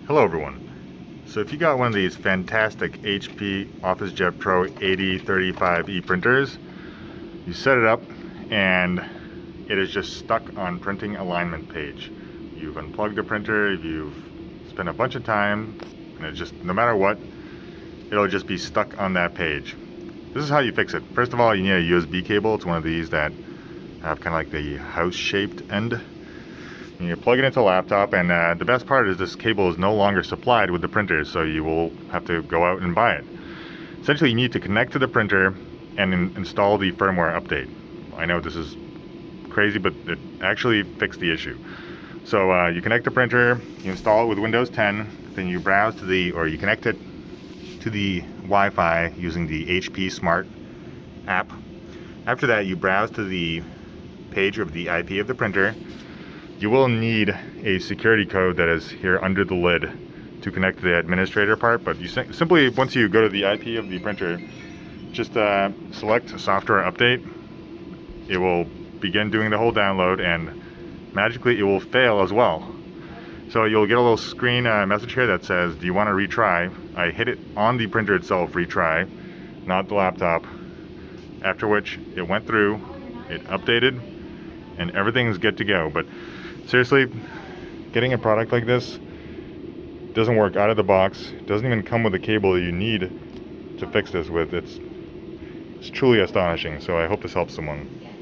Hello everyone. So if you got one of these fantastic HP Officejet Pro 8035E printers, you set it up and it is just stuck on printing alignment page. You've unplugged the printer, you've spent a bunch of time, and it's just, no matter what, it'll just be stuck on that page. This is how you fix it. First of all, you need a USB cable. It's one of these that have kind of like the house-shaped end. You plug it into a laptop, and the best part is this cable is no longer supplied with the printer, so you will have to go out and buy it. Essentially, you need to connect to the printer and install the firmware update. I know this is crazy, but it actually fixed the issue. So you connect the printer, you install it with Windows 10, then you browse to you connect it to the Wi-Fi using the HP Smart app. After that, you browse to the page of the IP of the printer. You will need a security code that is here under the lid to connect to the administrator part, but you simply, once you go to the IP of the printer, just select software update. It will begin doing the whole download, and magically it will fail as well. So you'll get a little screen message here that says, do you want to retry? I hit it on the printer itself, retry, not the laptop, after which it went through, it updated, and everything's good to go. But seriously, getting a product like this doesn't work out of the box. It doesn't even come with the cable that you need to fix this with. It's truly astonishing. So I hope this helps someone.